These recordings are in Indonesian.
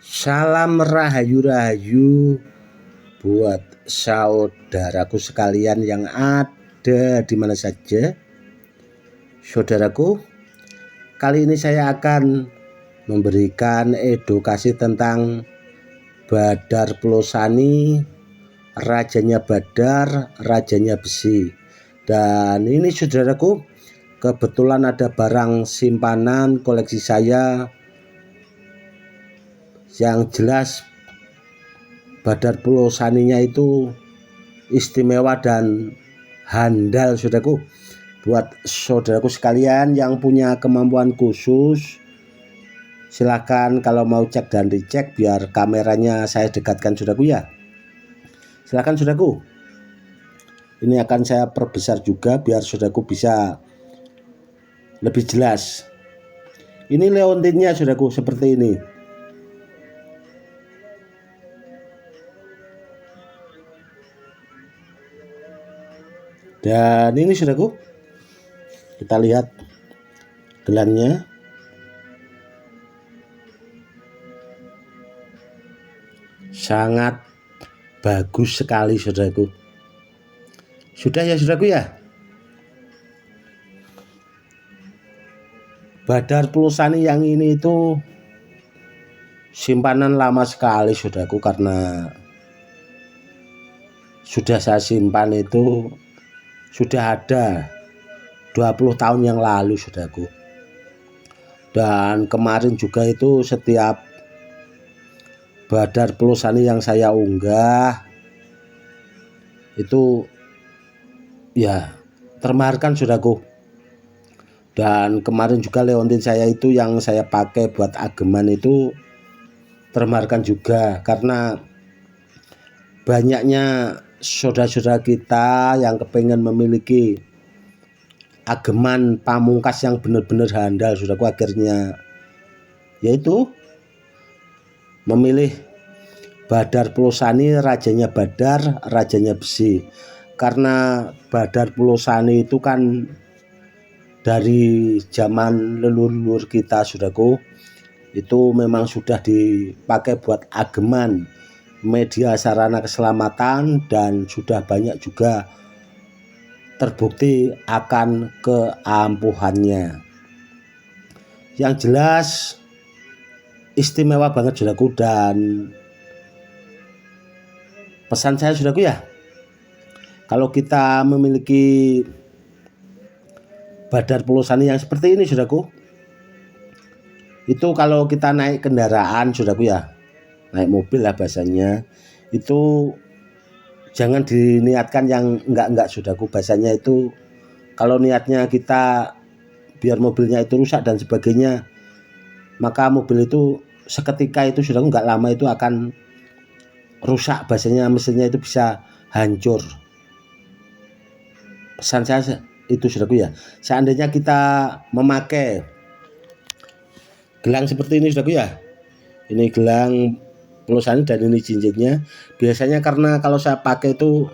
Salam rahayu-rahayu buat saudaraku sekalian yang ada di mana saja. Saudaraku, kali ini saya akan memberikan edukasi tentang Badar Pulosani, rajanya Badar, rajanya besi. Dan ini saudaraku, kebetulan ada barang simpanan koleksi saya yang jelas Badar Pulosaninya itu istimewa dan handal saudaraku. Buat saudaraku sekalian yang punya kemampuan khusus, silakan kalau mau cek dan dicek, biar kameranya saya dekatkan saudaraku ya. Silakan saudaraku. Ini akan saya perbesar juga biar saudaraku bisa lebih jelas. Ini leontinnya saudaraku seperti ini. Dan ini saudaraku, kita lihat gelangnya. Sangat bagus sekali saudaraku. Sudah ya saudaraku ya. Badar Pulosani yang ini itu simpanan lama sekali saudaraku, karena sudah saya simpan itu sudah ada 20 tahun yang lalu saudaraku. Dan kemarin juga itu setiap Badar Pulosani yang saya unggah itu ya termaharkan saudaraku. Dan kemarin juga leontin saya itu yang saya pakai buat ageman itu termaharkan juga, karena banyaknya saudara-saudara kita yang kepengen memiliki ageman pamungkas yang benar-benar handal saudaraku, akhirnya yaitu memilih Badar Pulosani, rajanya Badar, rajanya besi. Karena Badar Pulosani itu kan dari zaman leluhur kita saudaraku, itu memang sudah dipakai buat ageman, media sarana keselamatan, dan sudah banyak juga terbukti akan keampuhannya. Yang jelas istimewa banget saudaraku. Dan pesan saya saudaraku ya, kalau kita memiliki Badar Pulosani yang seperti ini saudaraku, itu kalau kita naik kendaraan saudaraku ya, naik mobil lah bahasanya, itu jangan diniatkan yang enggak saudaraku. Bahasanya itu kalau niatnya kita biar mobilnya itu rusak dan sebagainya, maka mobil itu seketika itu saudaraku, enggak lama itu akan rusak, bahasanya mesinnya itu bisa hancur. Pesan saya itu saudaraku ya, seandainya kita memakai gelang seperti ini saudaraku ya, ini gelang Pulosani dan ini cincinnya. Biasanya karena kalau saya pakai itu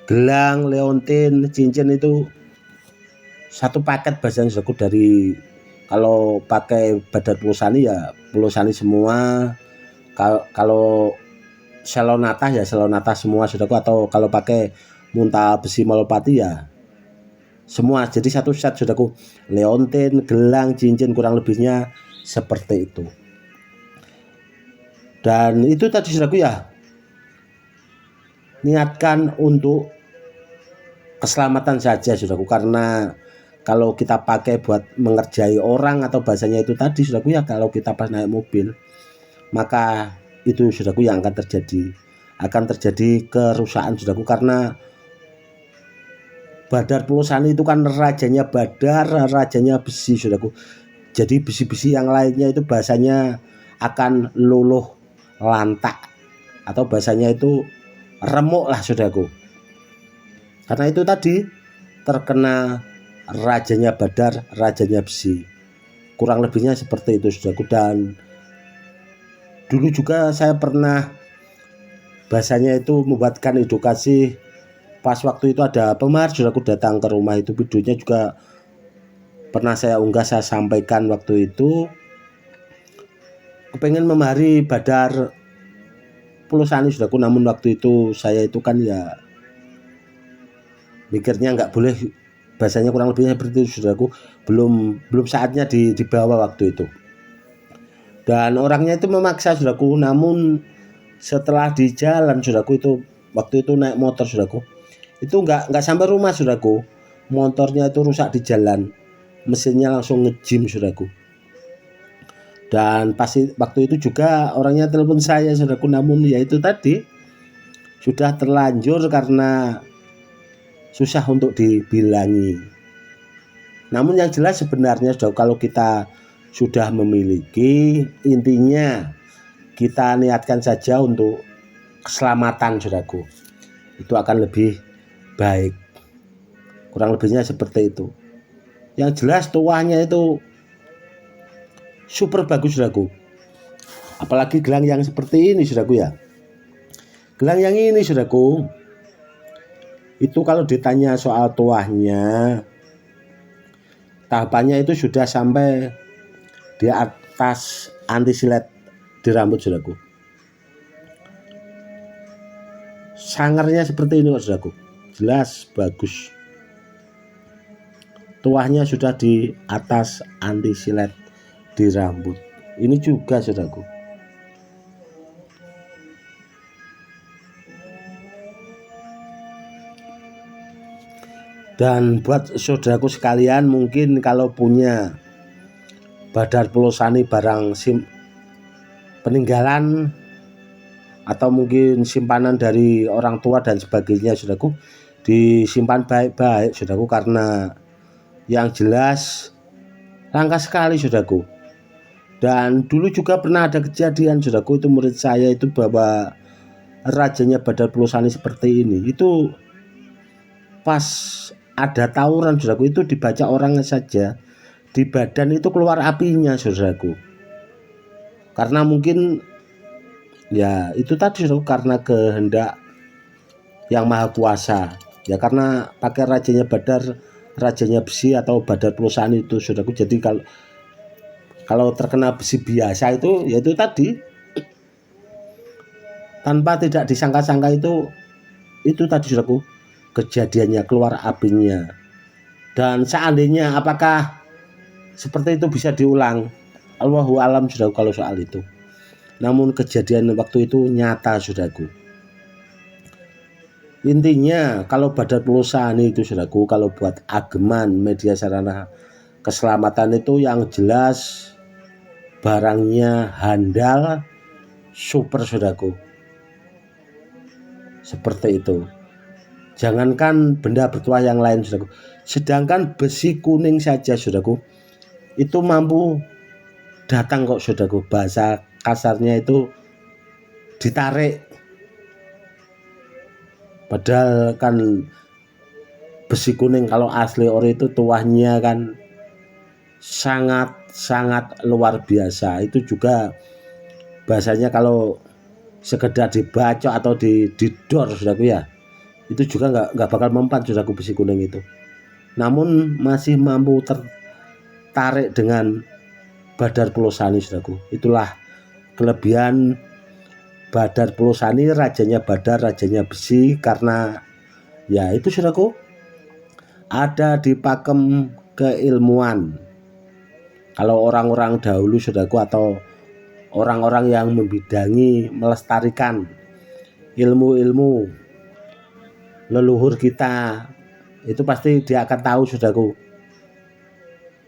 gelang, leontin, cincin itu satu paket bahasanya saudaraku. Dari kalau pakai Badar Pulosani ya Pulosani semua, kalau selonata ya selonata semua saudaraku, atau kalau pakai Muntal Besi Malopati ya semua. Jadi satu set saudaraku, leontin, gelang, cincin, kurang lebihnya seperti itu. Dan itu tadi saudaraku ya, niatkan untuk keselamatan saja saudaraku, karena kalau kita pakai buat mengerjai orang atau bahasanya itu tadi saudaraku ya, kalau kita pas naik mobil, maka itu saudaraku yang akan terjadi kerusakan saudaraku. Karena Badar Pulosani itu kan rajanya Badar, rajanya besi saudaraku. Jadi besi-besi yang lainnya itu bahasanya akan luluh lantak, atau bahasanya itu remuk lah saudaraku. Karena itu tadi terkena rajanya Badar, rajanya besi. Kurang lebihnya seperti itu saudaraku. Dan dulu juga saya pernah bahasanya itu membuatkan edukasi. Pas waktu itu ada pemahar saudaraku datang ke rumah, itu videonya juga pernah saya unggah, saya sampaikan waktu itu. kepengen memahari Badar Pulosani saudaraku, namun waktu itu saya itu kan ya mikirnya nggak boleh, bahasanya kurang lebihnya seperti itu saudaraku, belum saatnya dibawa waktu itu. Dan orangnya itu memaksa saudaraku, namun setelah di jalan saudaraku itu, waktu itu naik motor saudaraku, itu nggak sampai rumah saudaraku, motornya itu rusak di jalan, mesinnya langsung ngejim saudaraku. Dan pasti waktu itu juga orangnya telepon saya saudaraku, namun ya itu tadi sudah terlanjur karena susah untuk dibilangi. Namun yang jelas sebenarnya saudaraku, kalau kita sudah memiliki, intinya kita niatkan saja untuk keselamatan saudaraku, itu akan lebih baik. Kurang lebihnya seperti itu. Yang jelas tuahnya itu super bagus saudaraku. Apalagi gelang yang seperti ini saudaraku ya. Gelang yang ini saudaraku, itu kalau ditanya soal tuahnya, tahapannya itu sudah sampai di atas anti silet di rambut saudaraku. Sangarnya seperti ini kok saudaraku, jelas bagus. Tuahnya sudah di atas anti silet di rambut. Ini juga saudaraku. Dan buat saudaraku sekalian, mungkin kalau punya Badar Pulosani barang peninggalan atau mungkin simpanan dari orang tua dan sebagainya saudaraku, disimpan baik-baik saudaraku, karena yang jelas langka sekali saudaraku. Dan dulu juga pernah ada kejadian saudaraku, itu murid saya itu bahwa rajanya Badar Pulosani seperti ini, itu pas ada tawuran saudaraku, itu dibaca orang saja, di badan itu keluar apinya saudaraku. Karena mungkin ya itu tadi saudaraku, karena kehendak yang maha kuasa ya, karena pakai rajanya Badar, rajanya besi atau Badar Pulosani itu saudaraku. Jadi kalau terkena besi biasa itu ya itu tadi, tanpa tidak disangka-sangka itu tadi saudaraku, kejadiannya keluar apinya. Dan seandainya apakah seperti itu bisa diulang, Allahu alam saudaraku kalau soal itu. Namun kejadian waktu itu nyata saudaraku. Intinya kalau Badar Pulosani itu saudaraku, kalau buat ageman media sarana keselamatan itu yang jelas barangnya handal, super saudaraku. Seperti itu. Jangankan benda bertuah yang lain saudaraku, sedangkan besi kuning saja saudaraku, itu mampu datang kok saudaraku. Bahasa kasarnya itu ditarik. Padahal kan besi kuning kalau asli ori itu tuahnya kan sangat luar biasa. Itu juga bahasanya kalau sekedar dibacok atau didor saudaraku ya, itu juga nggak bakal mempan saudaraku besi kuning itu. Namun masih mampu tertarik dengan Badar Pulosani saudaraku. Itulah kelebihan Badar Pulosani, rajanya Badar, rajanya besi, karena ya itu saudaraku, ada di pakem keilmuan. Kalau orang-orang dahulu saudaraku, atau orang-orang yang membidangi melestarikan ilmu-ilmu leluhur kita, itu pasti dia akan tahu saudaraku.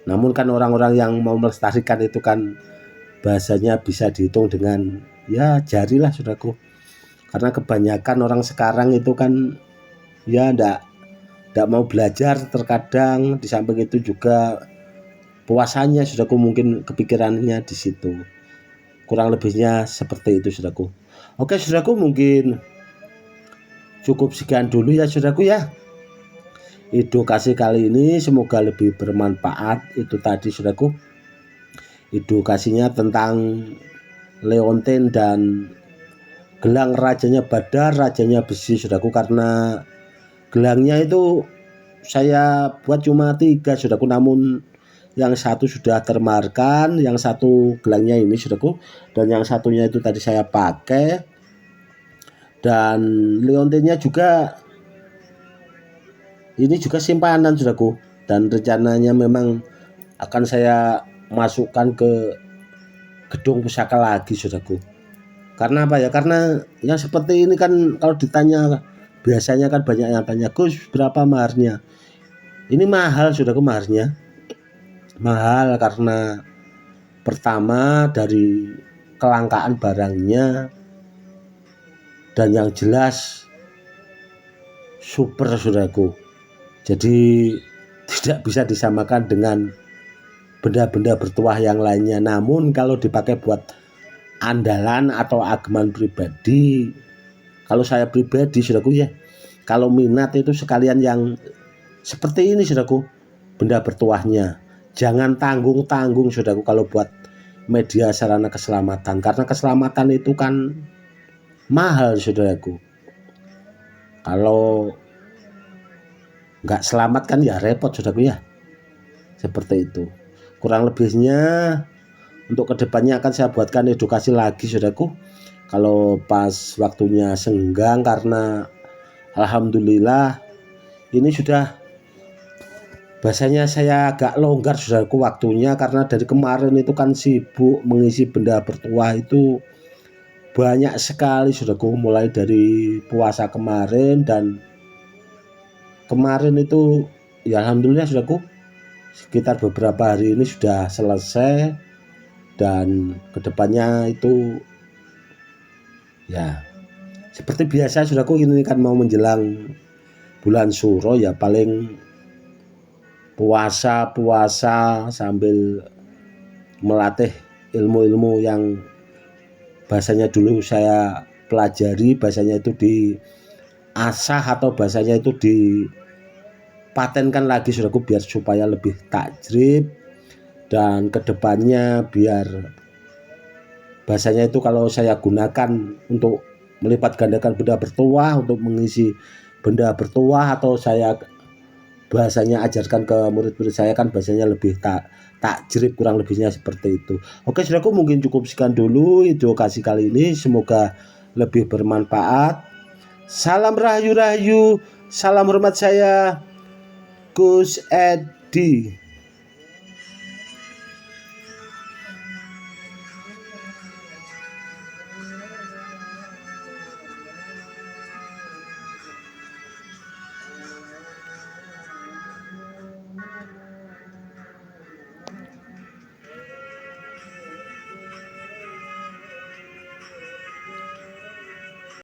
Namun kan orang-orang yang mau melestarikan itu kan bahasanya bisa dihitung dengan ya jari lah saudaraku. Karena kebanyakan orang sekarang itu kan ya ndak mau belajar terkadang. Di samping itu juga puasanya saudaraku, mungkin kepikirannya di situ. Kurang lebihnya seperti itu saudaraku. Oke saudaraku, mungkin cukup sekian dulu ya saudaraku ya. Edukasi kali ini semoga lebih bermanfaat. Itu tadi saudaraku, edukasinya tentang leontin dan gelang rajanya Badar, rajanya besi saudaraku. Karena gelangnya itu saya buat cuma 3 saudaraku, namun yang satu sudah termarkan, yang satu gelangnya ini saudaraku, dan yang satunya itu tadi saya pakai. Dan liontinnya juga ini juga simpanan saudaraku, dan rencananya memang akan saya masukkan ke gedung pusaka lagi saudaraku. Karena apa ya? Karena yang seperti ini kan kalau ditanya, biasanya kan banyak yang tanya, Gus berapa maharnya? Ini mahal saudaraku, maharnya mahal karena pertama dari kelangkaan barangnya, dan yang jelas super saudaraku. Jadi tidak bisa disamakan dengan benda-benda bertuah yang lainnya. Namun kalau dipakai buat andalan atau ageman pribadi, kalau saya pribadi saudaraku ya, kalau minat itu sekalian yang seperti ini saudaraku, benda bertuahnya. Jangan tanggung-tanggung saudaraku kalau buat media sarana keselamatan, karena keselamatan itu kan mahal saudaraku. Kalau nggak selamat kan ya repot saudaraku ya, seperti itu. Kurang lebihnya untuk kedepannya akan saya buatkan edukasi lagi saudaraku, kalau pas waktunya senggang, karena alhamdulillah ini sudah, bahasanya saya agak longgar saudaraku waktunya, karena dari kemarin itu kan sibuk mengisi benda bertuah itu banyak sekali saudaraku, mulai dari puasa kemarin, dan kemarin itu ya alhamdulillah saudaraku sekitar beberapa hari ini sudah selesai. Dan kedepannya itu ya seperti biasa saudaraku, ini kan mau menjelang bulan Suro ya, paling puasa sambil melatih ilmu-ilmu yang bahasanya dulu saya pelajari, bahasanya itu diasah atau bahasanya itu dipatenkan lagi saudaraku, biar supaya lebih tajrib. Dan kedepannya biar bahasanya itu kalau saya gunakan untuk melipat gandakan benda bertuah, untuk mengisi benda bertuah, atau saya bahasanya ajarkan ke murid-murid saya, kan bahasanya lebih takjrib, kurang lebihnya seperti itu. Oke saudaraku, mungkin cukup sekian dulu edukasi kali ini, semoga lebih bermanfaat. Salam rahayu, salam hormat, saya Gus Edi.